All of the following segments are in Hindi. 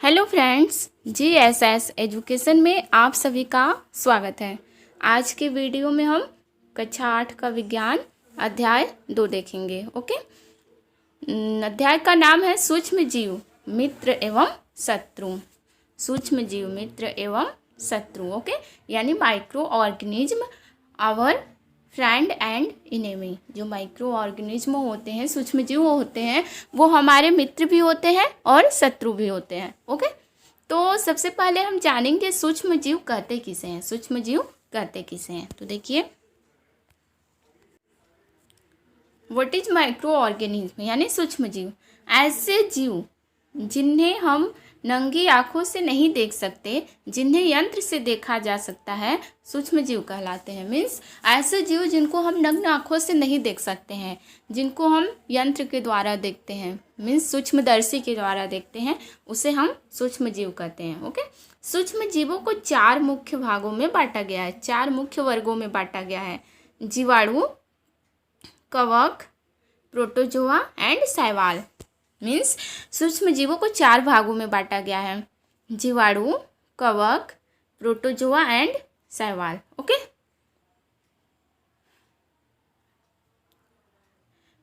हेलो फ्रेंड्स, जीएसएस एजुकेशन में आप सभी का स्वागत है। आज के वीडियो में हम कक्षा 8 का विज्ञान अध्याय 2 देखेंगे। ओके, अध्याय का नाम है सूक्ष्म जीव मित्र एवं शत्रु। सूक्ष्म जीव मित्र एवं शत्रु। ओके, यानी micro organism our friend and enemy. जो माइक्रो ऑर्गेनिज्म होते हैं, सूक्ष्म जीव होते हैं, वो हमारे मित्र भी होते हैं और शत्रु भी होते हैं। ओके, तो सबसे पहले हम जानेंगे सूक्ष्म जीव कहते किसे हैं। सूक्ष्म जीव कहते किसे हैं, तो देखिए, व्हाट इज माइक्रो ऑर्गेनिज्म यानी सूक्ष्म जीव। ऐसे जीव जिन्हें हम नंगी आंखों से नहीं देख सकते, जिन्हें यंत्र से देखा जा सकता है, सूक्ष्म जीव कहलाते हैं। मीन्स ऐसे जीव जिनको हम नग्न आंखों से नहीं देख सकते हैं, जिनको हम यंत्र के द्वारा देखते हैं, मीन्स सूक्ष्मदर्शी के द्वारा देखते हैं, उसे हम सूक्ष्म जीव कहते हैं। ओके, सूक्ष्म जीवों को 4 मुख्य भागों में बांटा गया है, 4 मुख्य वर्गों में बांटा गया है। जीवाणु, कवक, प्रोटोजोआ एंड शैवाल। मीन्स सूक्ष्म जीवों को 4 भागों में बांटा गया है। जीवाणु, कवक, प्रोटोजोआ एंड शैवाल। ओके,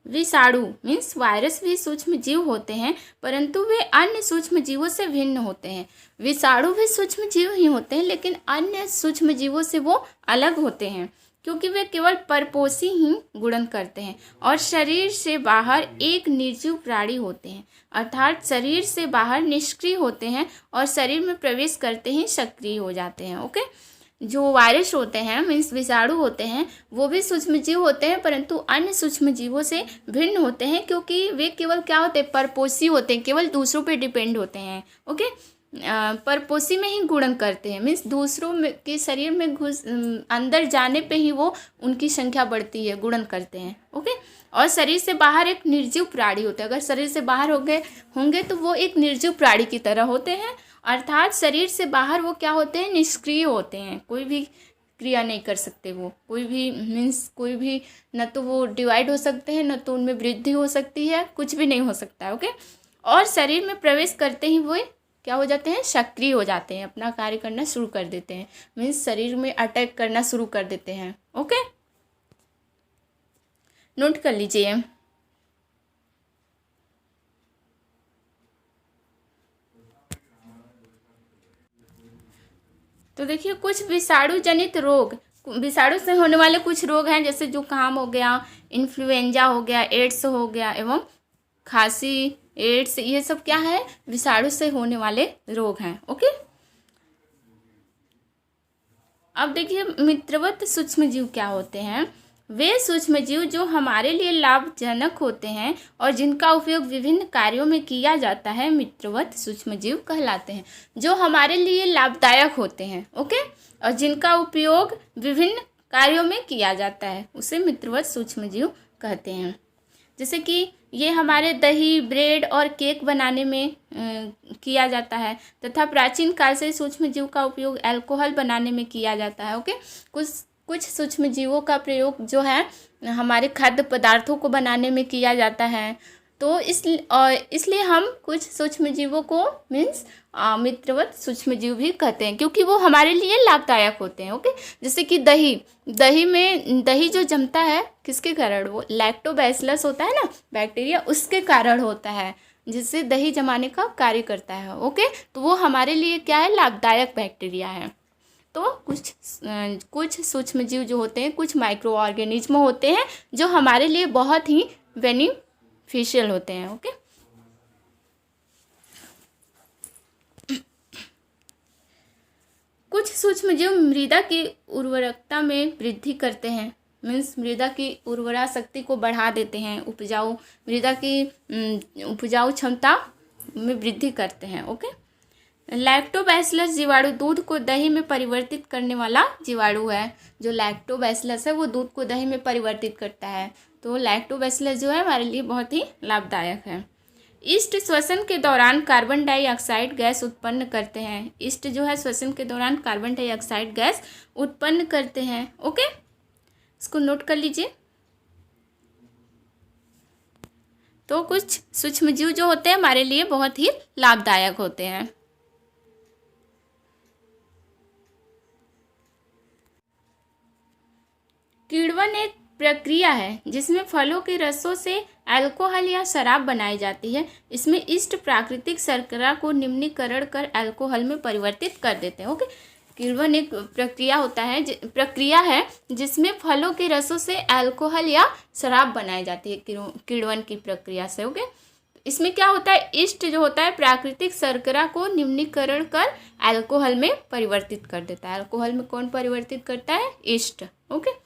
विषाणु मीन्स वायरस भी सूक्ष्म जीव होते हैं, परंतु वे अन्य सूक्ष्म जीवों से भिन्न होते हैं। विषाणु भी सूक्ष्म जीव ही होते हैं, लेकिन अन्य सूक्ष्म जीवों से वो अलग होते हैं, क्योंकि वे केवल परपोषी ही गुणन करते हैं और शरीर से बाहर एक निर्जीव प्राणी होते हैं, अर्थात शरीर से बाहर निष्क्रिय होते हैं और शरीर में प्रवेश करते ही सक्रिय हो जाते हैं। ओके, जो वायरस होते हैं मीन्स विषाणु होते हैं, वो भी सूक्ष्म जीव होते हैं, परंतु अन्य सूक्ष्म जीवों से भिन्न होते हैं, क्योंकि वे केवल क्या होते हैं, परपोषी होते हैं, केवल दूसरों पे डिपेंड होते हैं। ओके, परपोषी में ही गुणन करते हैं, मीन्स दूसरों के शरीर में घुस अंदर जाने पे ही वो उनकी संख्या बढ़ती है, गुणन करते हैं। ओके, और शरीर से बाहर एक निर्जीव प्राणी होता है। अगर शरीर से बाहर होंगे तो वो एक निर्जीव प्राणी की तरह होते हैं, अर्थात शरीर से बाहर वो क्या होते हैं, निष्क्रिय होते हैं, कोई भी क्रिया नहीं कर सकते। वो कोई भी मीन्स कोई भी, न तो वो डिवाइड हो सकते हैं, न तो उनमें वृद्धि हो सकती है, कुछ भी नहीं हो सकता है। ओके, और शरीर में प्रवेश करते ही वो क्या हो जाते हैं, सक्रिय हो जाते हैं, अपना कार्य करना शुरू कर देते हैं, मीन्स शरीर में अटैक करना शुरू कर देते हैं। ओके, नोट कर लीजिए। तो देखिए, कुछ विषाणु जनित रोग, विषाणु से होने वाले कुछ रोग हैं, जैसे जुकाम हो गया, इन्फ्लुएंजा हो गया, एड्स हो गया एवं खांसी, एड्स, ये सब क्या है, विषाणु से होने वाले रोग हैं। ओके, अब देखिए, मित्रवत सूक्ष्म जीव क्या होते हैं। वे सूक्ष्म जीव जो हमारे लिए लाभजनक होते हैं और जिनका उपयोग विभिन्न कार्यों में किया जाता है, मित्रवत सूक्ष्म जीव कहलाते हैं। जो हमारे लिए लाभदायक होते हैं, ओके, और जिनका उपयोग विभिन्न कार्यों में किया जाता है, उसे मित्रवत सूक्ष्म जीव कहते हैं। जैसे कि ये हमारे दही, ब्रेड और केक बनाने में किया जाता है, तथा प्राचीन काल से सूक्ष्म जीव का उपयोग अल्कोहल बनाने में किया जाता है। ओके, कुछ सूक्ष्म जीवों का प्रयोग जो है हमारे खाद्य पदार्थों को बनाने में किया जाता है। तो इसलिए हम कुछ सूक्ष्म जीवों को मीन्स मित्रवत सूक्ष्म जीव भी कहते हैं, क्योंकि वो हमारे लिए लाभदायक होते हैं। ओके, जैसे कि दही जो जमता है किसके कारण, वो लैक्टोबैसिलस होता है ना, बैक्टीरिया, उसके कारण होता है, जिससे दही जमाने का कार्य करता है। ओके, तो वो हमारे लिए क्या है, लाभदायक बैक्टीरिया है। तो कुछ सूक्ष्म जीव जो होते हैं, कुछ माइक्रो ऑर्गेनिज्म होते हैं जो हमारे लिए बहुत ही बेनिफिशियल होते हैं। ओके, कुछ सूक्ष्म जीव मृदा की उर्वरकता में वृद्धि करते हैं, मीन्स मृदा की उर्वरा शक्ति को बढ़ा देते हैं, मृदा की उपजाऊ क्षमता में वृद्धि करते हैं। ओके, लैक्टोबैसिलस जीवाणु दूध को दही में परिवर्तित करने वाला जीवाणु है। जो लैक्टोबैसिलस है वो दूध को दही में परिवर्तित करता है, तो लैक्टोबैसिलस जो है हमारे लिए बहुत ही लाभदायक है। ईस्ट श्वसन के दौरान कार्बन डाइऑक्साइड गैस उत्पन्न करते हैं। ईस्ट जो है श्वसन के दौरान कार्बन डाइऑक्साइड गैस उत्पन्न करते हैं। ओके, इसको नोट कर लीजिए। तो कुछ सूक्ष्मजीव जो होते हैं हमारे लिए बहुत ही लाभदायक होते हैं। किण्वन एक प्रक्रिया है जिसमें फलों के रसों से अल्कोहल या शराब बनाई जाती है। इसमें इष्ट प्राकृतिक शर्करा को निम्नीकरण कर अल्कोहल में परिवर्तित कर देते हैं। ओके, किण्वन एक प्रक्रिया है जिसमें फलों के रसों से अल्कोहल या शराब बनाई जाती है किण्वन की प्रक्रिया से। ओके, इसमें क्या होता है, इष्ट जो होता है प्राकृतिक शर्करा को निम्नीकरण कर अल्कोहल में परिवर्तित कर देता है। अल्कोहल में कौन परिवर्तित करता है, इष्ट। ओके,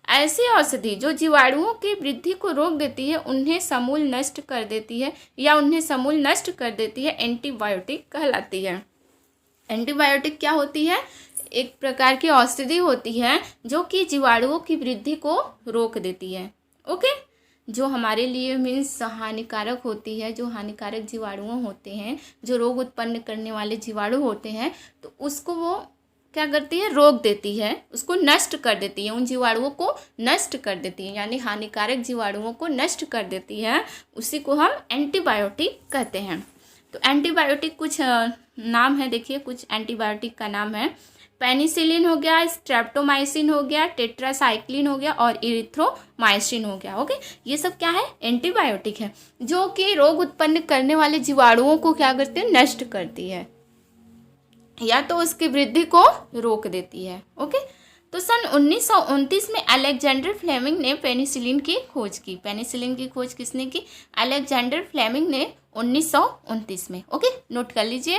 ऐसी औषधि जो जीवाणुओं की वृद्धि को रोक देती है उन्हें समूल नष्ट कर देती है एंटीबायोटिक कहलाती है। एंटीबायोटिक क्या होती है, एक प्रकार की औषधि होती है जो कि जीवाणुओं की वृद्धि को रोक देती है। ओके, जो हमारे लिए मीन्स हानिकारक होती है, जो हानिकारक जीवाणु होते हैं, जो रोग उत्पन्न करने वाले जीवाणु होते हैं, तो उसको वो क्या करती है, रोक देती है, उसको नष्ट कर देती है, उन जीवाणुओं को नष्ट कर देती है, यानी हानिकारक जीवाणुओं को नष्ट कर देती है। उसी को हम एंटीबायोटिक कहते हैं। तो एंटीबायोटिक कुछ नाम है, देखिए कुछ एंटीबायोटिक का नाम है। पेनिसिलिन हो गया, स्ट्रेप्टोमाइसिन हो गया, टेट्रासाइक्लिन हो गया और इरिथ्रोमाइसिन हो गया। ओके, ये सब क्या है, एंटीबायोटिक है, जो कि रोग उत्पन्न करने वाले जीवाणुओं को क्या करती है, नष्ट करती है या तो उसकी वृद्धि को रोक देती है। ओके, तो सन 1929 में अलेक्जेंडर फ्लेमिंग ने पेनिसिलिन की खोज की। पेनिसिलिन की खोज किसने की, अलेक्जेंडर फ्लेमिंग ने 1929 में। ओके, नोट कर लीजिए।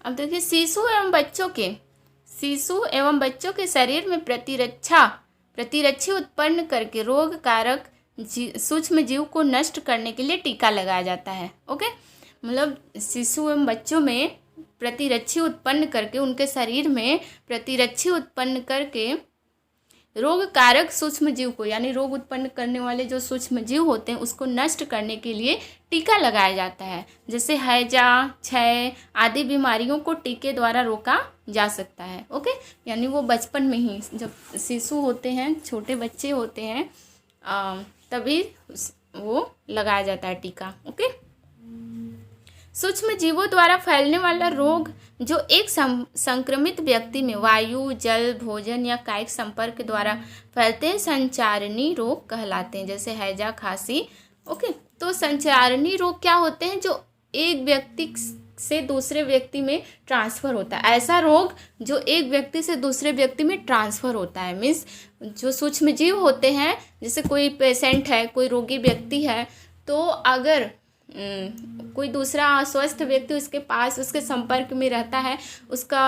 अब देखिए, शिशु एवं बच्चों के शरीर में प्रतिरक्षी उत्पन्न करके रोग कारक सूक्ष्म जीव को नष्ट करने के लिए टीका लगाया जाता है। ओके, मतलब शिशु एवं बच्चों में प्रतिरक्षी उत्पन्न करके, उनके शरीर में प्रतिरक्षी उत्पन्न करके रोग कारक सूक्ष्म जीव को, यानी रोग उत्पन्न करने वाले जो सूक्ष्म जीव होते हैं उसको नष्ट करने के लिए टीका लगाया जाता है। जैसे हैजा, क्षय आदि बीमारियों को टीके द्वारा रोका जा सकता है। ओके, यानी वो बचपन में ही, जब शिशु होते हैं, छोटे बच्चे होते हैं, तभी वो लगाया जाता है टीका। ओके, सूक्ष्म जीवों द्वारा फैलने वाला रोग जो एक संक्रमित व्यक्ति में वायु, जल, भोजन या कायिक संपर्क द्वारा फैलते हैं संचारणी रोग कहलाते हैं, जैसे हैजा, खांसी। ओके, तो संचारणी रोग क्या होते हैं, जो एक व्यक्ति से दूसरे व्यक्ति में ट्रांसफ़र होता है। ऐसा रोग जो एक व्यक्ति से दूसरे व्यक्ति में ट्रांसफ़र होता है, मीन्स जो सूक्ष्म जीव होते हैं, जैसे कोई पेशेंट है, कोई रोगी व्यक्ति है, तो अगर कोई दूसरा स्वस्थ व्यक्ति उसके पास, उसके संपर्क में रहता है, उसका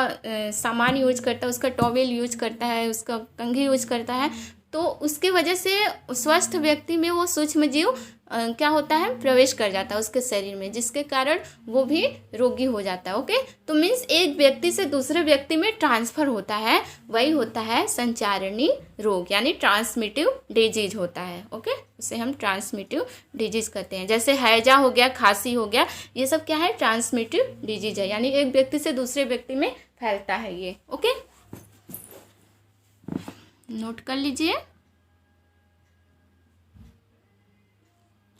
सामान यूज करता है, उसका टॉवेल यूज करता है, उसका कंघी यूज करता है, तो उसके वजह से स्वस्थ व्यक्ति में वो सूक्ष्म जीव क्या होता है, प्रवेश कर जाता है उसके शरीर में, जिसके कारण वो भी रोगी हो जाता है। ओके, तो मीन्स एक व्यक्ति से दूसरे व्यक्ति में ट्रांसफ़र होता है, वही होता है संचारणी रोग, यानी ट्रांसमिटिव डिजीज होता है। ओके, उसे हम ट्रांसमिटिव डिजीज कहते हैं। जैसे हैजा हो गया, खांसी हो गया, ये सब क्या है, ट्रांसमिटिव डिजीज है, यानी एक व्यक्ति से दूसरे व्यक्ति में फैलता है ये। ओके, नोट कर लीजिए।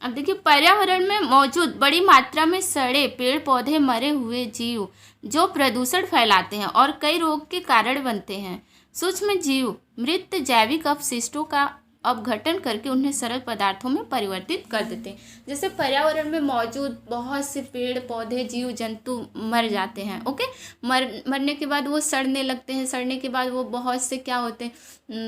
अब देखिए, पर्यावरण में मौजूद बड़ी मात्रा में सड़े पेड़ पौधे, मरे हुए जीव जो प्रदूषण फैलाते हैं और कई रोग के कारण बनते हैं। सूक्ष्म जीव मृत जैविक अपशिष्टों का अपघटन करके उन्हें सरल पदार्थों में परिवर्तित कर देते हैं। जैसे पर्यावरण में मौजूद बहुत से पेड़ पौधे, जीव जंतु मर जाते हैं। ओके, मरने के बाद वो सड़ने लगते हैं, सड़ने के बाद वो बहुत से क्या होते हैं,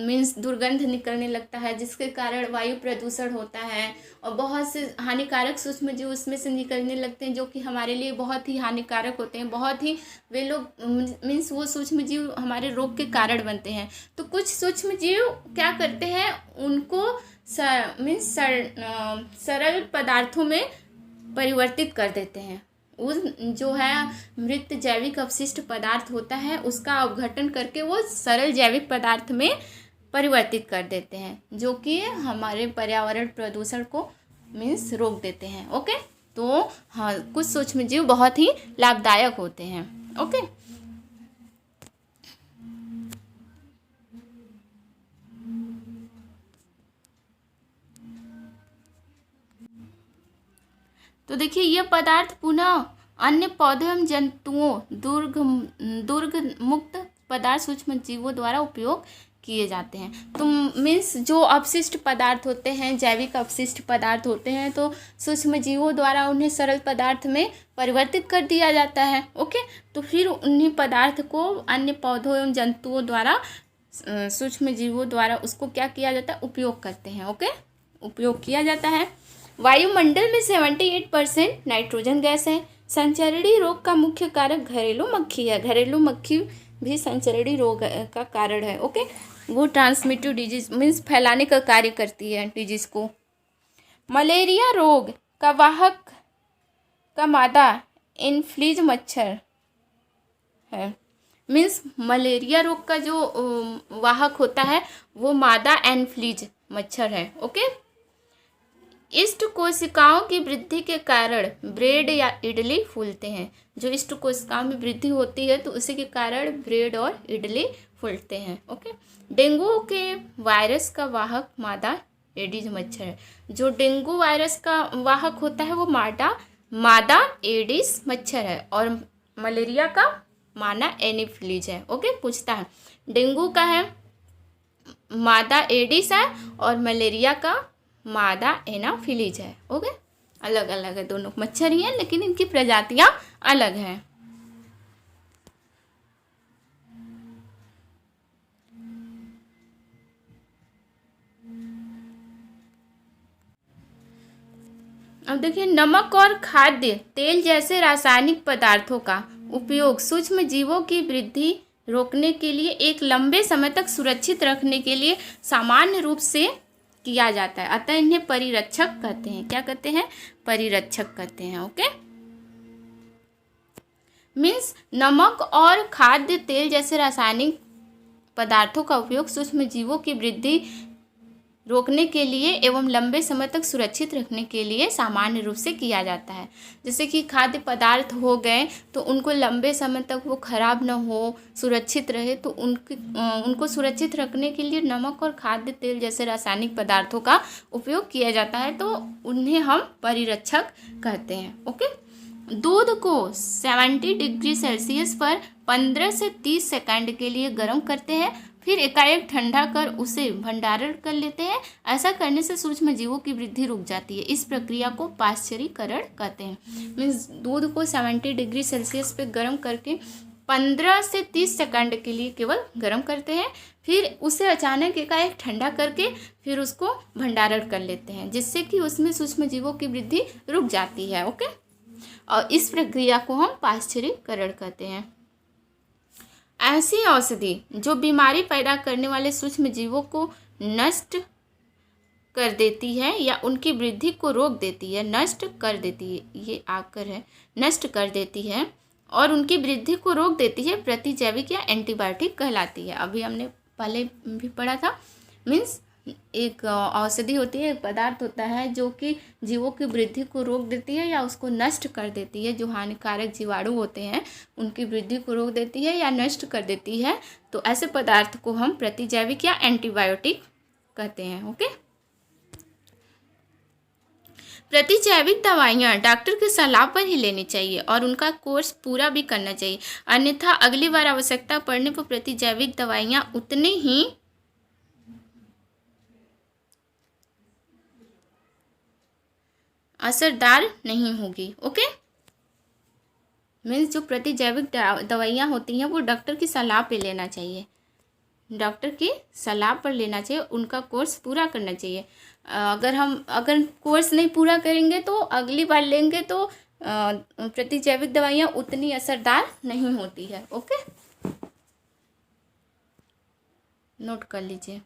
मीन्स दुर्गंध निकलने लगता है, जिसके कारण वायु प्रदूषण होता है और बहुत से हानिकारक सूक्ष्म जीव उसमें से निकलने लगते हैं, जो कि हमारे लिए बहुत ही हानिकारक होते हैं। बहुत ही वे लोग मीन्स वो सूक्ष्म जीव हमारे रोग के कारण बनते हैं। तो कुछ सूक्ष्म जीव क्या करते हैं, उनको मीन्स सरल पदार्थों में परिवर्तित कर देते हैं। उस जो है मृत जैविक अपशिष्ट पदार्थ होता है, उसका अपघटन करके वो सरल जैविक पदार्थ में परिवर्तित कर देते हैं, जो कि हमारे पर्यावरण प्रदूषण को मीन्स रोक देते हैं। ओके, तो हाँ, कुछ सूक्ष्मजीव बहुत ही लाभदायक होते हैं। ओके, तो देखिए ये पदार्थ पुनः अन्य पौधों एवं जंतुओं दुर्ग मुक्त पदार्थ सूक्ष्म जीवों द्वारा उपयोग किए जाते हैं। तो मीन्स जो अपशिष्ट पदार्थ होते हैं, जैविक अपशिष्ट पदार्थ होते हैं, तो सूक्ष्म जीवों द्वारा उन्हें सरल पदार्थ में परिवर्तित कर दिया जाता है। ओके, तो फिर उन्हीं पदार्थ को अन्य पौधों एवं जंतुओं द्वारा सूक्ष्म जीवों द्वारा उसको क्या किया जाता है, उपयोग करते हैं। ओके, उपयोग किया जाता है। वायुमंडल में 78% नाइट्रोजन गैस है। संचरणीय रोग का मुख्य कारक घरेलू मक्खी है। घरेलू मक्खी भी संचरणीय रोग का कारण है। ओके, वो ट्रांसमिटिव डिजीज मीन्स फैलाने का कार्य करती है डिजीज को। मलेरिया रोग का वाहक का मादा एनफ्लीज मच्छर है। मीन्स मलेरिया रोग का जो वाहक होता है वो मादा एनफ्लीज मच्छर है। ओके, इष्ट कोशिकाओं की वृद्धि के कारण ब्रेड या इडली फूलते हैं। जो इष्ट कोशिकाओं में वृद्धि होती है तो उसी के कारण ब्रेड और इडली फूलते हैं। ओके, डेंगू के वायरस का वाहक मादा एडिस मच्छर है। जो डेंगू वायरस का वाहक होता है वो मादा एडिस मच्छर है और मलेरिया का मादा एनीफ्लीज है। ओके, पूछता है डेंगू का है मादा एडिस है और मलेरिया का मादा एनाफिलीज है। ओके, अलग अलग है, दोनों मच्छर ही हैं लेकिन इनकी प्रजातियां अलग हैं। अब देखिए, नमक और खाद्य तेल जैसे रासायनिक पदार्थों का उपयोग सूक्ष्म जीवों की वृद्धि रोकने के लिए एक लंबे समय तक सुरक्षित रखने के लिए सामान्य रूप से किया जाता है। अतः इन्हें परिरक्षक कहते हैं। क्या कहते हैं? परिरक्षक कहते हैं। ओके, मीन्स नमक और खाद्य तेल जैसे रासायनिक पदार्थों का उपयोग सूक्ष्म जीवों की वृद्धि रोकने के लिए एवं लंबे समय तक सुरक्षित रखने के लिए सामान्य रूप से किया जाता है। जैसे कि खाद्य पदार्थ हो गए तो उनको लंबे समय तक वो खराब ना हो, सुरक्षित रहे, तो उनको सुरक्षित रखने के लिए नमक और खाद्य तेल जैसे रासायनिक पदार्थों का उपयोग किया जाता है, तो उन्हें हम परिरक्षक कहते हैं। ओके, दूध को 70 डिग्री सेल्सियस पर 15 से 30 सेकंड के लिए गर्म करते हैं, फिर एकाएक ठंडा कर उसे भंडारण कर लेते हैं। ऐसा करने से सूक्ष्म जीवों की वृद्धि रुक जाती है। इस प्रक्रिया को पाश्चरीकरण कहते हैं। मीन्स दूध को 70 डिग्री सेल्सियस पे गर्म करके 15 से 30 सेकंड के लिए केवल गर्म करते हैं, फिर उसे अचानक एकाएक ठंडा करके फिर उसको भंडारण कर लेते हैं, जिससे कि उसमें सूक्ष्म जीवों की वृद्धि रुक जाती है। ओके, और इस प्रक्रिया को हम पाश्चरीकरण कहते हैं। ऐसी औषधि जो बीमारी पैदा करने वाले सूक्ष्म जीवों को नष्ट कर देती है या उनकी वृद्धि को रोक देती है, नष्ट कर देती है, ये आकर है, नष्ट कर देती है और उनकी वृद्धि को रोक देती है, प्रतिजैविक या एंटीबायोटिक कहलाती है। अभी हमने पहले भी पढ़ा था। मीन्स एक औषधि होती है, एक पदार्थ होता है जो कि जीवों की वृद्धि को रोक देती है या उसको नष्ट कर देती है। जो हानिकारक जीवाणु होते हैं उनकी वृद्धि को रोक देती है या नष्ट कर देती है, तो ऐसे पदार्थ को हम प्रतिजैविक या एंटीबायोटिक कहते हैं। ओके, प्रतिजैविक दवाइयाँ डॉक्टर की सलाह पर ही लेनी चाहिए और उनका कोर्स पूरा भी करना चाहिए, अन्यथा अगली बार आवश्यकता पड़ने पर प्रतिजैविक दवाइयाँ उतनी ही असरदार नहीं होगी। ओके, मीन्स जो प्रतिजैविक दवाइयाँ होती हैं वो डॉक्टर की सलाह पे लेना चाहिए, डॉक्टर की सलाह पर लेना चाहिए, उनका कोर्स पूरा करना चाहिए। अगर कोर्स नहीं पूरा करेंगे तो अगली बार लेंगे तो प्रतिजैविक दवाइयाँ उतनी असरदार नहीं होती है। ओके, नोट कर लीजिए।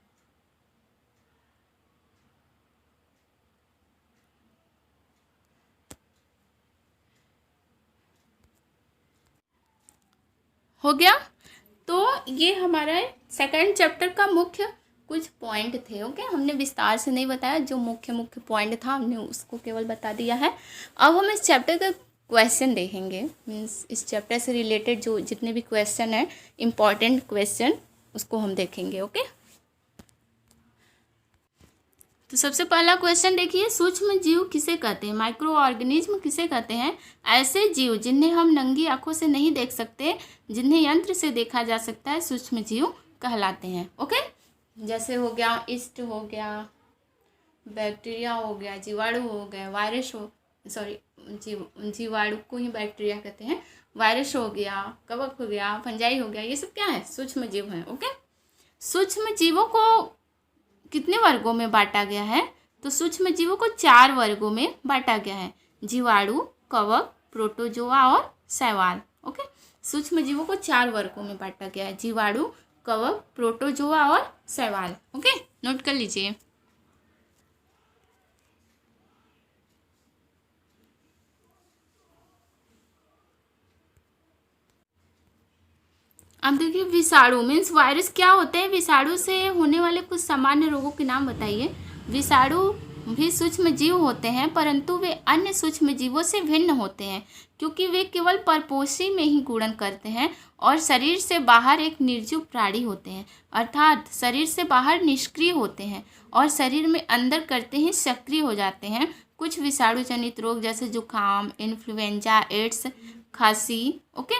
हो गया, तो ये हमारा सेकंड चैप्टर का मुख्य कुछ पॉइंट थे। ओके, हमने विस्तार से नहीं बताया, जो मुख्य पॉइंट था हमने उसको केवल बता दिया है। अब हम इस चैप्टर का क्वेश्चन देखेंगे। मीन्स इस चैप्टर से रिलेटेड जो जितने भी क्वेश्चन हैं, इम्पॉर्टेंट क्वेश्चन, उसको हम देखेंगे। ओके, तो सबसे पहला क्वेश्चन देखिए, सूक्ष्म जीव किसे कहते हैं? माइक्रो ऑर्गेनिज्म किसे कहते हैं? ऐसे जीव जिन्हें हम नंगी आंखों से नहीं देख सकते, जिन्हें यंत्र से देखा जा सकता है, सूक्ष्म जीव कहलाते हैं। ओके, जैसे हो गया ईस्ट, हो गया बैक्टीरिया, हो गया जीवाणु, हो गया वायरस, हो सॉरी जीवाणु को ही बैक्टीरिया कहते हैं, वायरस हो गया, कवक हो गया, फंजाई हो गया, ये सब क्या है? सूक्ष्म जीव हैं। ओके, सूक्ष्म जीवों को कितने वर्गों में बांटा गया है? तो सूक्ष्म जीवों को 4 वर्गों में बांटा गया है, जीवाणु, कवक, प्रोटोजोआ और शैवाल। ओके, सूक्ष्म जीवों को 4 वर्गों में बांटा गया है, जीवाणु, कवक, प्रोटोजोआ और शैवाल। ओके, नोट कर लीजिए। अब देखिए, विषाणु मीन्स वायरस क्या होते हैं? विषाणु से होने वाले कुछ सामान्य रोगों के नाम बताइए। विषाणु भी सूक्ष्म जीव होते हैं, परंतु वे अन्य सूक्ष्म जीवों से भिन्न होते हैं, क्योंकि वे केवल परपोषी में ही गुणन करते हैं और शरीर से बाहर एक निर्जीव प्राणी होते हैं, अर्थात शरीर से बाहर निष्क्रिय होते हैं और शरीर में अंदर करते ही सक्रिय हो जाते हैं। कुछ विषाणु जनित रोग जैसे जुकाम, इन्फ्लुएंजा, एड्स, खांसी, ओके,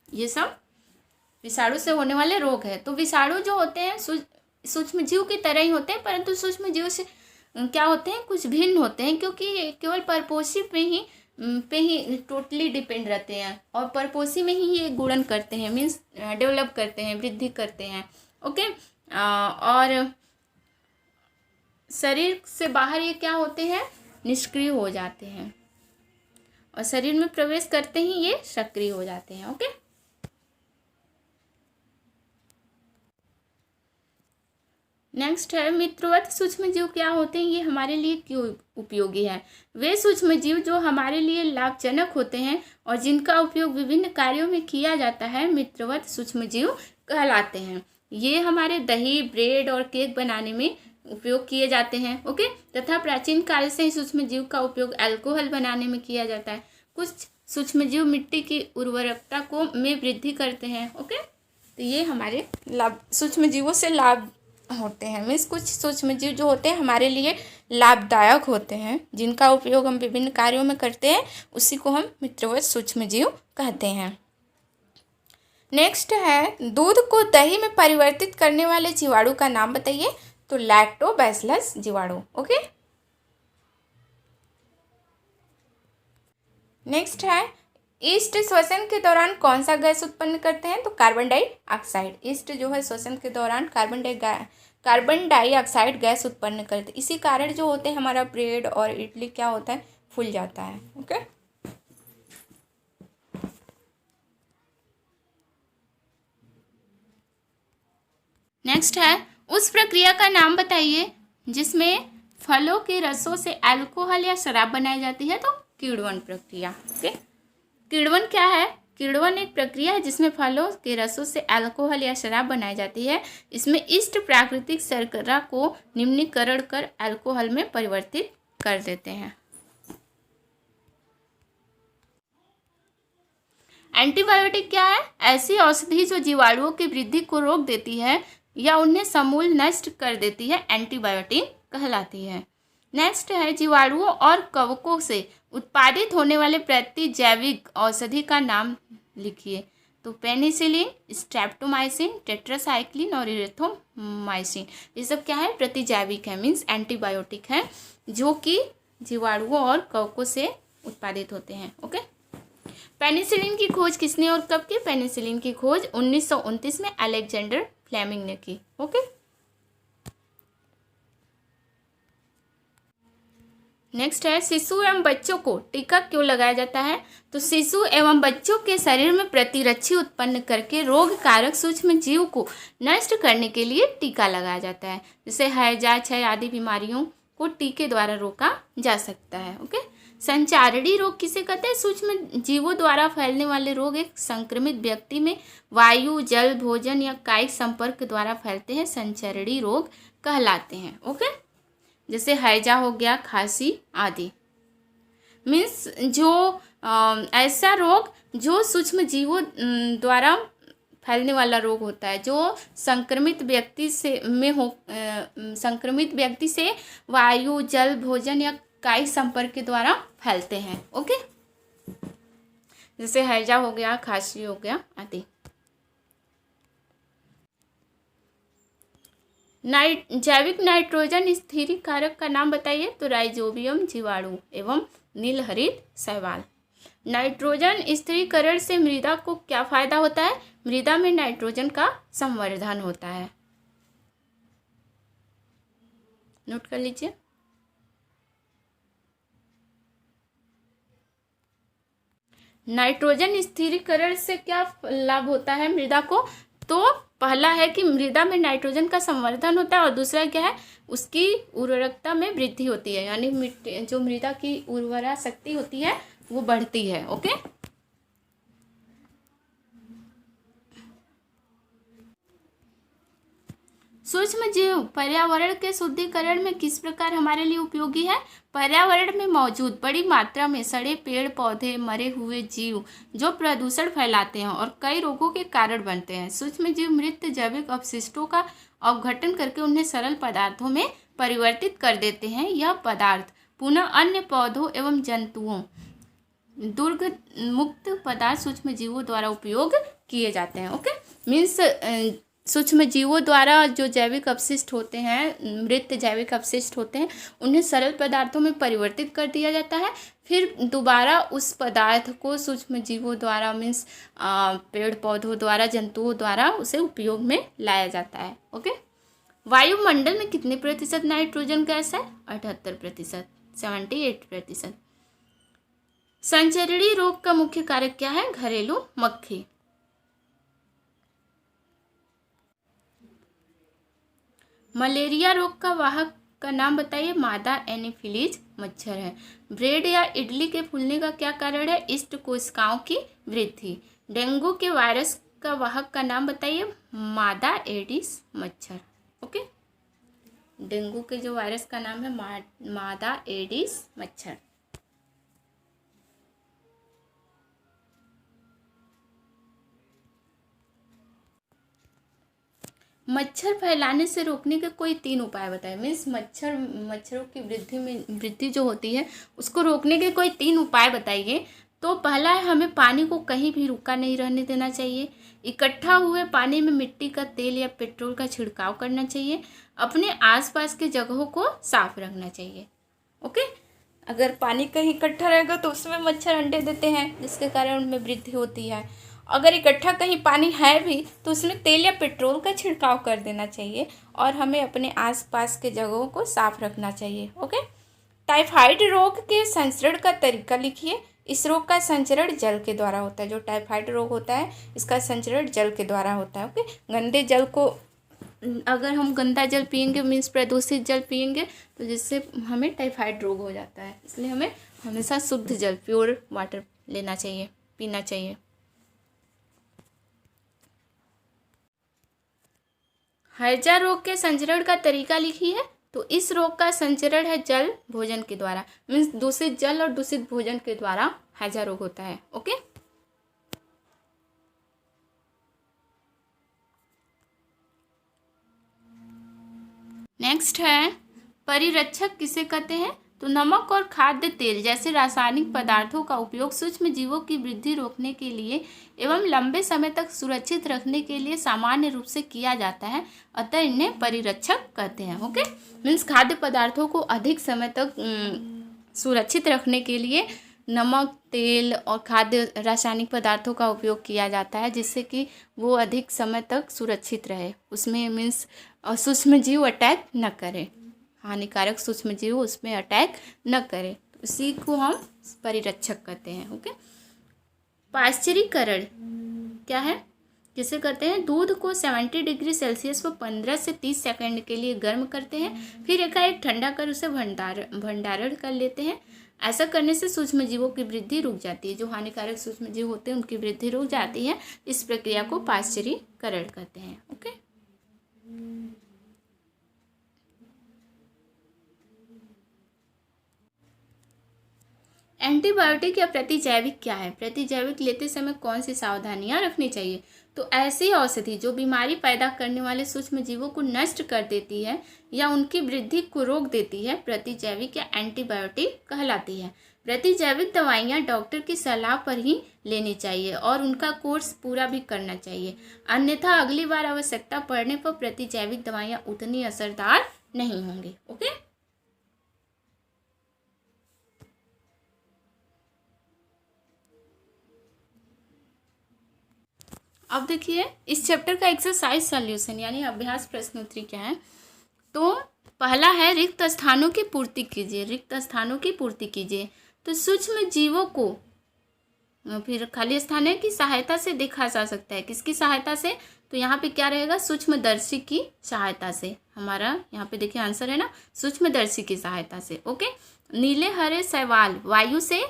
ये सब विषाणु से होने वाले रोग है। तो विषाणु जो होते हैं सूक्ष्म जीव की तरह ही होते हैं, परंतु सूक्ष्म जीव से क्या होते हैं? कुछ भिन्न होते हैं, क्योंकि केवल परपोषी पे ही टोटली डिपेंड रहते हैं और परपोषी में ही ये गुणन करते हैं, मीन्स डेवलप करते हैं, वृद्धि करते हैं। ओके, और शरीर से बाहर ये क्या होते हैं? निष्क्रिय हो जाते हैं और शरीर में प्रवेश करते ही ये सक्रिय हो जाते हैं। ओके, नेक्स्ट है मित्रवत सूक्ष्म जीव क्या होते हैं, ये हमारे लिए क्यों उपयोगी है? वे सूक्ष्म जीव जो हमारे लिए लाभजनक होते हैं और जिनका उपयोग विभिन्न कार्यों में किया जाता है, मित्रवत सूक्ष्म जीव कहलाते हैं। ये हमारे दही, ब्रेड और केक बनाने में उपयोग किए जाते हैं। ओके, तथा प्राचीन काल से ही सूक्ष्म जीव का उपयोग अल्कोहल बनाने में किया जाता है। कुछ सूक्ष्म जीव मिट्टी की उर्वरकता को में वृद्धि करते हैं। ओके, तो ये हमारे लाभ सूक्ष्म जीवों से लाभ होते हैं, मीन्स कुछ सूक्ष्म जीव जो होते हैं हमारे लिए लाभदायक होते हैं, जिनका उपयोग हम विभिन्न कार्यों में करते हैं, उसी को हम मित्रवत सूक्ष्म जीव कहते हैं। नेक्स्ट है, दूध को दही में परिवर्तित करने वाले जीवाणु का नाम बताइए। तो लैक्टोबैसिलस जीवाणु। ओके, नेक्स्ट है, ईस्ट श्वसन के दौरान कौन सा गैस उत्पन्न करते हैं? तो कार्बन डाइऑक्साइड। ईस्ट जो है श्वसन के दौरान कार्बन डाइऑक्साइड गैस उत्पन्न करते हैं। इसी कारण जो होते हैं हमारा ब्रेड और इडली क्या होता है? फूल जाता है। ओके, नेक्स्ट है, उस प्रक्रिया का नाम बताइए जिसमें फलों के रसों से अल्कोहल या शराब बनाई जाती है। तो किण्वन प्रक्रिया। ओके, किण्वन क्या है? किण्वन एक प्रक्रिया है जिसमें फलों के रसों से अल्कोहल या शराब बनाई जाती है। इसमें ईस्ट प्राकृतिक शर्करा को निम्नीकरण कर अल्कोहल में परिवर्तित कर देते हैं। एंटीबायोटिक क्या है? ऐसी औषधि जो जीवाणुओं की वृद्धि को रोक देती है या उन्हें समूल नष्ट कर देती है, एंटीबायोटिक कहलाती है। नेक्स्ट है, जीवाणुओं और कवकों से उत्पादित होने वाले प्रतिजैविक औषधि का नाम लिखिए। तो पेनिसिलिन, स्ट्रेप्टोमाइसिन, टेट्रासाइक्लिन और इरिथ्रोमाइसिन, ये सब क्या है? प्रतिजैविक है, मीन्स एंटीबायोटिक है, जो कि जीवाणुओं और कवकों से उत्पादित होते हैं। ओके, पेनिसिलिन की खोज किसने और कब की? पेनिसिलिन की खोज 1929 में अलेक्जेंडर फ्लेमिंग ने की। ओके, नेक्स्ट है, शिशु एवं बच्चों को टीका क्यों लगाया जाता है? तो शिशु एवं बच्चों के शरीर में प्रतिरक्षी उत्पन्न करके रोग कारक सूक्ष्म जीव को नष्ट करने के लिए टीका लगाया जाता है। जैसे हैजा, क्षय आदि बीमारियों को टीके द्वारा रोका जा सकता है। ओके, संचारणी रोग किसे कहते हैं? सूक्ष्म जीवों द्वारा फैलने वाले रोग एक संक्रमित व्यक्ति में वायु, जल, भोजन या कायिक संपर्क द्वारा फैलते हैं, संचारणी रोग कहलाते हैं। ओके, जैसे हैजा हो गया, खांसी आदि, मीन्स जो ऐसा रोग जो सूक्ष्म जीवों द्वारा फैलने वाला रोग होता है, जो संक्रमित व्यक्ति से संक्रमित व्यक्ति से वायु, जल, भोजन या कायिक संपर्क के द्वारा फैलते हैं। ओके, जैसे हैजा हो गया, खांसी हो गया आदि। जैविक नाइट्रोजन स्थिरीकारक का नाम बताइए। तो राइजोबियम जीवाणु एवं नीलहरित शैवाल। नाइट्रोजन स्थिरीकरण से मृदा को क्या फायदा होता है? मृदा में नाइट्रोजन का संवर्धन होता है। नोट कर लीजिए। नाइट्रोजन स्थिरीकरण से क्या लाभ होता है मृदा को? तो पहला है कि मृदा में नाइट्रोजन का संवर्धन होता है, और दूसरा क्या है, उसकी उर्वरकता में वृद्धि होती है, यानी मिट्टी जो मृदा की उर्वरा शक्ति होती है वो बढ़ती है। ओके, सूक्ष्म जीव पर्यावरण के शुद्धिकरण में किस प्रकार हमारे लिए उपयोगी है? पर्यावरण में मौजूद बड़ी मात्रा में सड़े पेड़ पौधे, मरे हुए जीव जो प्रदूषण फैलाते हैं और कई रोगों के कारण बनते हैं। सूक्ष्म जीव मृत जैविक अपशिष्टों का अपघटन करके उन्हें सरल पदार्थों में परिवर्तित कर देते हैं। यह पदार्थ पुनः अन्य पौधों एवं जंतुओं, दुर्गंध मुक्त पदार्थ सूक्ष्म जीवों द्वारा उपयोग किए जाते हैं। ओके, मीन्स सूक्ष्म जीवों द्वारा जो जैविक अपशिष्ट होते हैं, मृत जैविक अपशिष्ट होते हैं, उन्हें सरल पदार्थों में परिवर्तित कर दिया जाता है। फिर दोबारा उस पदार्थ को सूक्ष्म जीवों द्वारा, मीन्स पेड़ पौधों द्वारा, जंतुओं द्वारा उसे उपयोग में लाया जाता है। ओके, वायुमंडल में कितने प्रतिशत नाइट्रोजन गैस है? 78%, 78%। संचरणीय रोग का मुख्य कारक क्या है? घरेलू मक्खी। मलेरिया रोग का वाहक का नाम बताइए। मादा एनीफिलीज मच्छर है। ब्रेड या इडली के फूलने का क्या कारण है? इष्ट कोशिकाओं की वृद्धि। डेंगू के वायरस का वाहक का नाम बताइए। मादा एडिस मच्छर। ओके, डेंगू के जो वायरस का नाम है मादा एडिस मच्छर। मच्छर फैलाने से रोकने के कोई 3 उपाय बताएं। मीन्स मच्छरों की वृद्धि जो होती है उसको रोकने के कोई 3 उपाय बताइए। तो पहला है, हमें पानी को कहीं भी रुका नहीं रहने देना चाहिए। इकट्ठा हुए पानी में मिट्टी का तेल या पेट्रोल का छिड़काव करना चाहिए। अपने आसपास के जगहों को साफ रखना चाहिए। ओके, अगर पानी कहीं इकट्ठा रहेगा तो उसमें मच्छर अंडे देते हैं, जिसके कारण उनमें वृद्धि होती है। अगर इकट्ठा कहीं पानी है भी तो उसमें तेल या पेट्रोल का छिड़काव कर देना चाहिए, और हमें अपने आसपास के जगहों को साफ रखना चाहिए। ओके, टाइफाइड रोग के संचरण का तरीका लिखिए। इस रोग का संचरण जल के द्वारा होता है। जो टाइफाइड रोग होता है इसका संचरण जल के द्वारा होता है। ओके, गंदे जल को, अगर हम गंदा जल पिएंगे, मीन्स प्रदूषित जल पिएंगे, तो जिससे हमें टाइफाइड रोग हो जाता है। इसलिए हमें हमेशा शुद्ध जल, प्योर वाटर लेना चाहिए, पीना चाहिए। हैजा रोग के संचरण का तरीका लिखिए। तो इस रोग का संचरण है जल भोजन के द्वारा, मीन्स दूषित जल और दूषित भोजन के द्वारा हैजा रोग होता है। ओके, नेक्स्ट है परिरक्षक किसे कहते हैं? तो नमक और खाद्य तेल जैसे रासायनिक पदार्थों का उपयोग सूक्ष्म जीवों की वृद्धि रोकने के लिए एवं लंबे समय तक सुरक्षित रखने के लिए सामान्य रूप से किया जाता है, अतः इन्हें परिरक्षक कहते हैं। ओके, मीन्स खाद्य पदार्थों को अधिक समय तक सुरक्षित रखने के लिए नमक, तेल और खाद्य रासायनिक पदार्थों का उपयोग किया जाता है, जिससे कि वो अधिक समय तक सुरक्षित रहे, उसमें मीन्स सूक्ष्म जीव अटैक न करें, हानिकारक सूक्ष्म जीव उसमें अटैक न करें। तो इसी को हम परिरक्षक कहते हैं। ओके, पाश्चरीकरण क्या है? जिसे कहते हैं दूध को 70 डिग्री सेल्सियस पर 15 से 30 सेकंड के लिए गर्म करते हैं, फिर एकाएक ठंडा कर उसे भंडारण कर लेते हैं। ऐसा करने से सूक्ष्म जीवों की वृद्धि रुक जाती है। जो हानिकारक सूक्ष्म जीव होते हैं उनकी वृद्धि रुक जाती है। इस प्रक्रिया को पाश्चरीकरण कहते हैं। ओके, एंटीबायोटिक या प्रतिजैविक क्या है? प्रतिजैविक लेते समय कौन सी सावधानियां रखनी चाहिए? तो ऐसी औषधि जो बीमारी पैदा करने वाले सूक्ष्म जीवों को नष्ट कर देती है या उनकी वृद्धि को रोक देती है, प्रतिजैविक या एंटीबायोटिक कहलाती है। प्रतिजैविक दवाइयाँ डॉक्टर की सलाह पर ही लेनी चाहिए और उनका कोर्स पूरा भी करना चाहिए, अन्यथा अगली बार आवश्यकता पड़ने पर प्रतिजैविक दवाइयाँ उतनी असरदार नहीं होंगी। ओके, अब देखिए इस चैप्टर का एक्सरसाइज सॉल्यूशन यानी अभ्यास प्रश्नोत्तरी क्या है। तो पहला है रिक्त स्थानों की पूर्ति कीजिए। रिक्त स्थानों की पूर्ति कीजिए। तो सूक्ष्म जीवों को फिर खाली स्थान है की सहायता से देखा जा सकता है। किसकी सहायता से? तो यहाँ पे क्या रहेगा? सूक्ष्मदर्शी की सहायता से। हमारा यहाँ पे देखिए आंसर है ना, सूक्ष्मदर्शी की सहायता से। ओके, नीले हरे शैवाल वायु से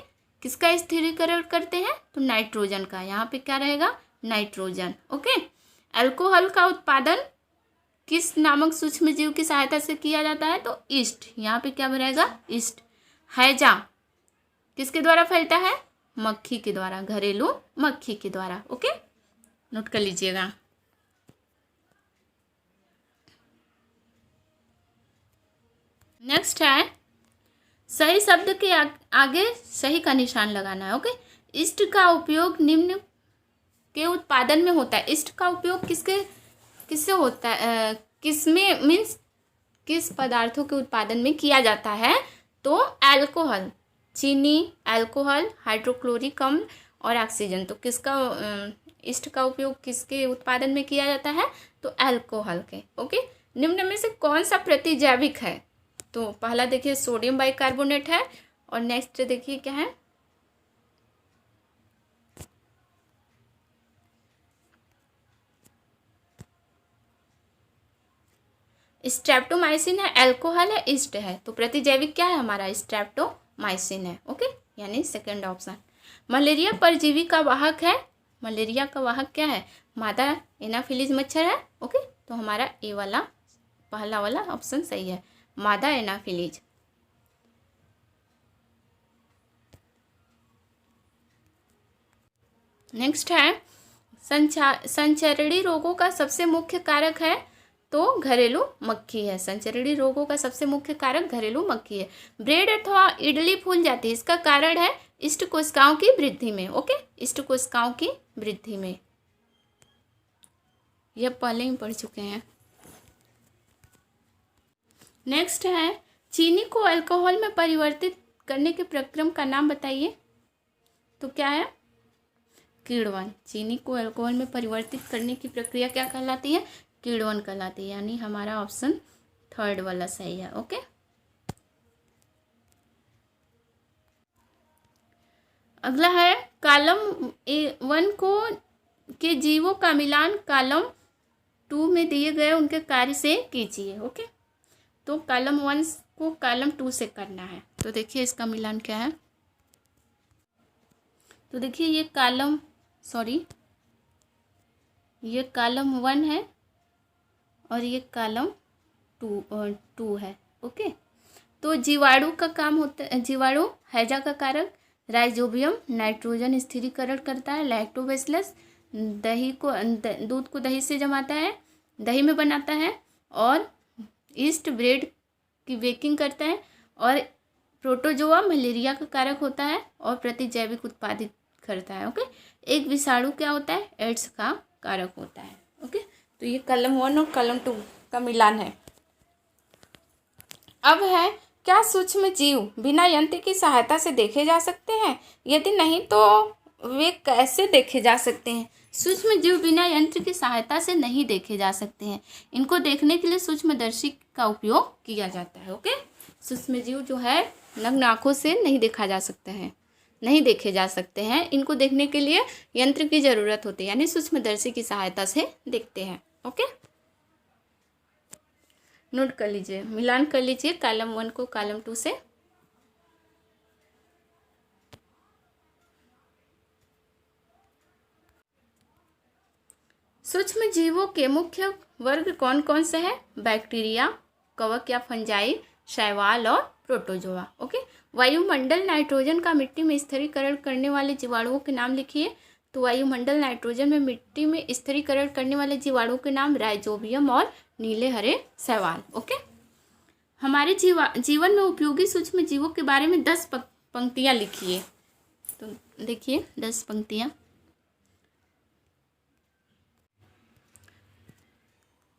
किसका स्थिरीकरण करते हैं? तो नाइट्रोजन का। यहाँ पे क्या रहेगा? नाइट्रोजन। ओके, अल्कोहल का उत्पादन किस नामक सूक्ष्म जीव की सहायता से किया जाता है? तो ईस्ट। यहाँ पे क्या रहेगा? ईस्ट। हैजा किसके द्वारा फैलता है? मक्खी के द्वारा, घरेलू मक्खी के द्वारा। ओके, नोट कर लीजिएगा। नेक्स्ट है सही शब्द के आगे सही का निशान लगाना है। ओके, ईस्ट का उपयोग निम्न के उत्पादन में होता है। ईस्ट का उपयोग किससे होता है? किसमें मीन्स किस पदार्थों के उत्पादन में किया जाता है? तो अल्कोहल, चीनी, अल्कोहल, हाइड्रोक्लोरिक अम्ल और ऑक्सीजन। तो किसका ईस्ट का उपयोग किसके उत्पादन में किया जाता है? तो अल्कोहल के। ओके, निम्न में से कौन सा प्रतिजैविक है? तो पहला देखिए सोडियम बाइकार्बोनेट है और नेक्स्ट देखिए क्या है? स्ट्रेप्टोमाइसिन है, अल्कोहल है, ईस्ट है। तो प्रतिजैविक क्या है हमारा? स्ट्रेप्टोमाइसिन है। ओके, यानी सेकंड ऑप्शन। मलेरिया परजीवी का वाहक है। मलेरिया का वाहक क्या है? मादा एनाफिलीज मच्छर है। ओके, तो हमारा ए वाला पहला वाला ऑप्शन सही है, मादा एनाफिलीज। नेक्स्ट है संचरणीय रोगों का सबसे मुख्य कारक है। तो घरेलू मक्खी है। संचरणीय रोगों का सबसे मुख्य कारक घरेलू मक्खी है। ब्रेड अथवा इडली फूल जाती है, इसका कारण है इष्ट कोशिकाओं की वृद्धि में। ओके, इष्ट कोशिकाओं की वृद्धि में, यह पहले ही पढ़ चुके हैं। नेक्स्ट है चीनी को अल्कोहल में परिवर्तित करने के प्रक्रम का नाम बताइए। तो क्या है? किण्वन। चीनी को अल्कोहल में परिवर्तित करने की प्रक्रिया क्या कहलाती है? किण्वन कहलाती है, यानी हमारा ऑप्शन थर्ड वाला सही है। ओके, अगला है कॉलम 1 को के जीवों का मिलान कॉलम 2 में दिए गए उनके कार्य से कीजिए। ओके, तो कॉलम 1 को कॉलम 2 से करना है। तो देखिए इसका मिलान क्या है। तो देखिए ये कॉलम 1 है और ये कॉलम 2 है। ओके, तो जीवाणु का काम होता है, जीवाणु हैजा का कारक राइजोबियम नाइट्रोजन स्थिरीकरण करता है। लैक्टोबैसिलस दूध को दही से जमाता है, दही में बनाता है। और ईस्ट ब्रेड की बेकिंग करता है। और प्रोटोजोआ मलेरिया का कारक होता है और प्रतिजैविक उत्पादित करता है। ओके, एक विषाणु क्या होता है? एड्स का कारक होता है। ओके, तो ये कॉलम 1 और कॉलम 2 का मिलान है। अब है क्या सूक्ष्म जीव बिना यंत्र की सहायता से देखे जा सकते हैं? यदि नहीं तो वे कैसे देखे जा सकते हैं? सूक्ष्म जीव बिना यंत्र की सहायता से नहीं देखे जा सकते हैं। इनको देखने के लिए सूक्ष्मदर्शी का उपयोग किया जाता है। ओके, सूक्ष्म जीव जो है नग्न आँखों से नहीं देखा जा सकता है, नहीं देखे जा सकते हैं। इनको देखने के लिए यंत्र की ज़रूरत होती है, यानी सूक्ष्मदर्शी की सहायता से देखते हैं। ओके, नोट कर लीजिए, मिलान कर लीजिए कॉलम 1 को कॉलम 2 से। सूक्ष्म जीवों के मुख्य वर्ग कौन कौन से हैं? बैक्टीरिया, कवक या फंजाई, शैवाल और प्रोटोजोआ। ओके, वायुमंडल नाइट्रोजन का मिट्टी में स्थिरीकरण करने वाले जीवाणुओं के नाम लिखिए। तो वायुमंडल नाइट्रोजन में मिट्टी में स्थिरीकरण करने वाले जीवाणुओं के नाम राइजोबियम और नीले हरे शैवाल। ओके, हमारे जीवन में उपयोगी सूक्ष्म जीवों के बारे में 10 पंक्तियाँ लिखिए। तो देखिए 10 पंक्तियाँ।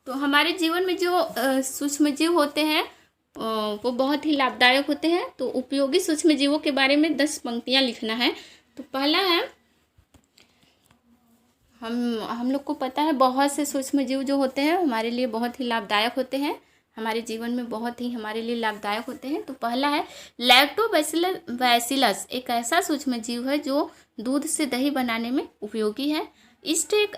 तो हमारे जीवन में जो सूक्ष्म जीव होते हैं वो बहुत ही लाभदायक होते हैं। तो उपयोगी सूक्ष्म जीवों के बारे में 10 पंक्तियाँ लिखना है। तो पहला है, हम लोग को पता है बहुत से सूक्ष्म जीव जो होते हैं हमारे लिए बहुत ही लाभदायक होते हैं, हमारे जीवन में बहुत ही हमारे लिए लाभदायक होते हैं। तो पहला है लैक्टोबैसिलस, एक ऐसा सूक्ष्म जीव है जो दूध से दही बनाने में उपयोगी है। ईस्ट एक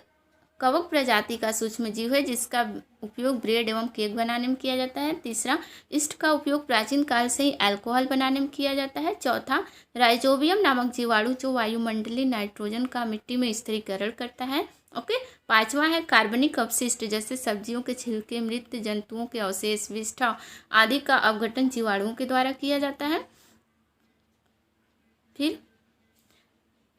कवक प्रजाति का सूक्ष्म जीव है जिसका उपयोग ब्रेड एवं केक बनाने में किया जाता है। तीसरा, ईस्ट का उपयोग प्राचीन काल से ही अल्कोहल बनाने में किया जाता है। चौथा, राइजोबियम नामक जीवाणु जो वायुमंडलीय नाइट्रोजन का मिट्टी में स्थिरीकरण करता है। ओके, पांचवा है कार्बनिक अपशिष्ट जैसे सब्जियों के छिलके, मृत जंतुओं के अवशेष, विष्ठा आदि का अपघटन जीवाणुओं के द्वारा किया जाता है। फिर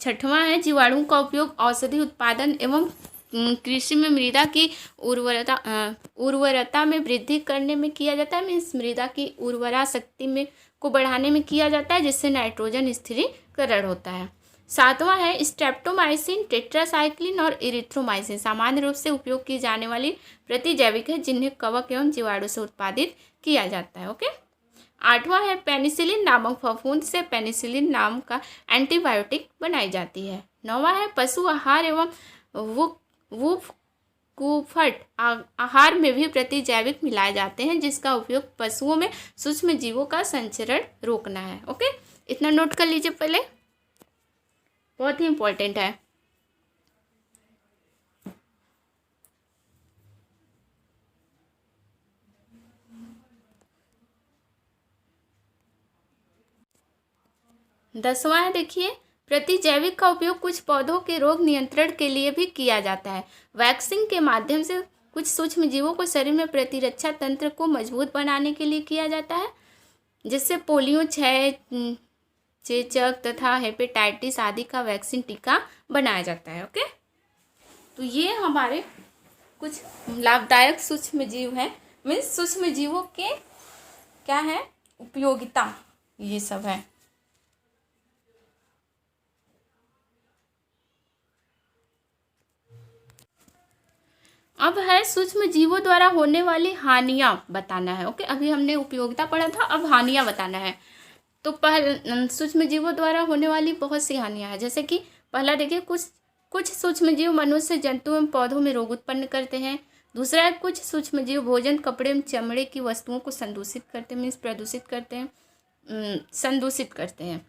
छठवां है, जीवाणुओं का उपयोग औषधि उत्पादन एवं कृषि में मृदा की उर्वरता में वृद्धि करने में किया जाता है। मीन्स मृदा की उर्वरा शक्ति में को बढ़ाने में किया जाता है जिससे नाइट्रोजन स्थिरीकरण होता है। सातवां है स्ट्रेप्टोमाइसिन, टेट्रासाइक्लिन और इरिथ्रोमाइसिन सामान्य रूप से उपयोग की जाने वाली प्रतिजैविक है जिन्हें कवक एवं जीवाणु से उत्पादित किया जाता है। ओके, आठवां है पेनिसिलिन नामक फफूंद से पेनिसिलिन नाम का एंटीबायोटिक बनाई जाती है। नौवां है पशु आहार एवं कुफट आहार में भी प्रतिजैविक मिलाए जाते हैं जिसका उपयोग पशुओं में सूक्ष्म जीवों का संचरण रोकना है। ओके, इतना नोट कर लीजिए पहले, बहुत ही इंपॉर्टेंट है। दसवां है, देखिए प्रतिजैविक का उपयोग कुछ पौधों के रोग नियंत्रण के लिए भी किया जाता है। वैक्सीन के माध्यम से कुछ सूक्ष्म जीवों को शरीर में प्रतिरक्षा तंत्र को मजबूत बनाने के लिए किया जाता है जिससे पोलियो, क्षय, चेचक तथा हेपेटाइटिस आदि का वैक्सीन टीका बनाया जाता है। ओके, तो ये हमारे कुछ लाभदायक सूक्ष्म जीव हैं। मीन्स सूक्ष्म जीवों के क्या है उपयोगिता, ये सब है। अब है सूक्ष्म जीवों द्वारा होने वाली हानियां बताना है। ओके, अभी हमने उपयोगिता पढ़ा था, अब हानियां बताना है। तो पहले सूक्ष्म जीवों द्वारा होने वाली बहुत सी हानियां हैं, जैसे कि पहला देखिए कुछ सूक्ष्म जीव मनुष्य, जंतु एवं पौधों में रोग उत्पन्न करते हैं। दूसरा है कुछ सूक्ष्म जीव भोजन, कपड़े एवं चमड़े की वस्तुओं को संदूषित करते हैं, मीन्स प्रदूषित करते हैं, संदूषित करते हैं।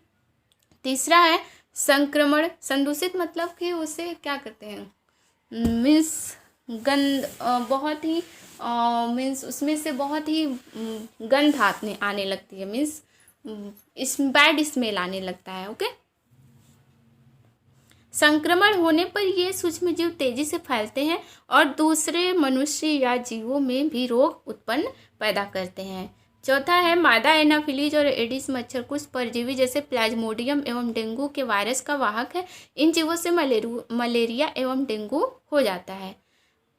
तीसरा है संक्रमण, संदूषित मतलब कि उसे क्या करते हैं, मीन्स गंध, बहुत ही मीन्स उसमें से बहुत ही गंध आने लगती है, मीन्स इस बैड स्मेल आने लगता है। ओके, संक्रमण होने पर ये सूक्ष्म जीव तेजी से फैलते हैं और दूसरे मनुष्य या जीवों में भी रोग उत्पन्न पैदा करते हैं। चौथा है मादा एनाफिलीज और एडिस मच्छर कुछ परजीवी जैसे प्लाज्मोडियम एवं डेंगू के वायरस का वाहक है। इन जीवों से मलेरिया एवं डेंगू हो जाता है।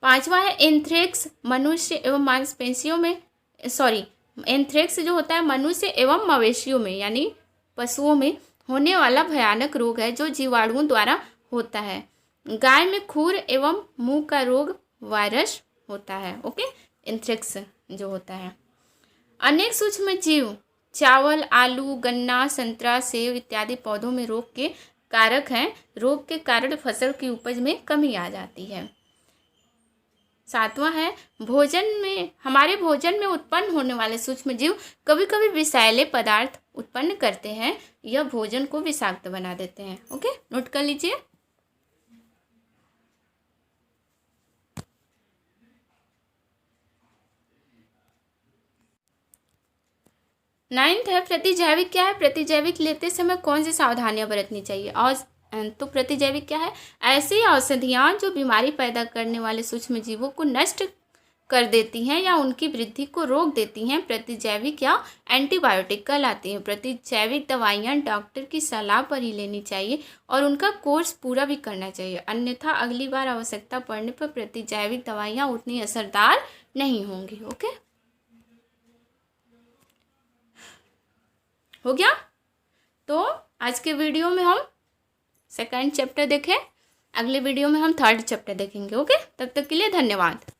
पांचवा है एंथ्रेक्स, मनुष्य एवं मांसपेशियों में एंथ्रेक्स जो होता है मनुष्य एवं मवेशियों में यानी पशुओं में होने वाला भयानक रोग है जो जीवाणुओं द्वारा होता है। गाय में खुर एवं मुंह का रोग वायरस होता है। ओके, एंथ्रेक्स जो होता है। अनेक सूक्ष्म जीव चावल, आलू, गन्ना, संतरा, सेब इत्यादि पौधों में रोग के कारक हैं। रोग के कारण फसल की उपज में कमी आ जाती है। सातवां है हमारे भोजन में उत्पन्न होने वाले सूक्ष्म जीव कभी कभी विषैले पदार्थ उत्पन्न करते हैं, यह भोजन को विषाक्त बना देते हैं। ओके, नोट कर लीजिए। नाइन्थ है प्रतिजैविक क्या है, प्रतिजैविक लेते समय कौन सी सावधानियां बरतनी चाहिए। और तो प्रतिजैविक क्या है, ऐसी औषधियाँ जो बीमारी पैदा करने वाले सूक्ष्म जीवों को नष्ट कर देती हैं या उनकी वृद्धि को रोक देती हैं प्रतिजैविक या एंटीबायोटिक कहलाती हैं। प्रतिजैविक दवाइयाँ डॉक्टर की सलाह पर ही लेनी चाहिए और उनका कोर्स पूरा भी करना चाहिए, अन्यथा अगली बार आवश्यकता पड़ने पर प्रतिजैविक दवाइयाँ उतनी असरदार नहीं होंगी। ओके, हो गया। तो आज के वीडियो में हम सेकंड चैप्टर देखें, अगले वीडियो में हम थर्ड चैप्टर देखेंगे। ओके, तब तक के लिए धन्यवाद।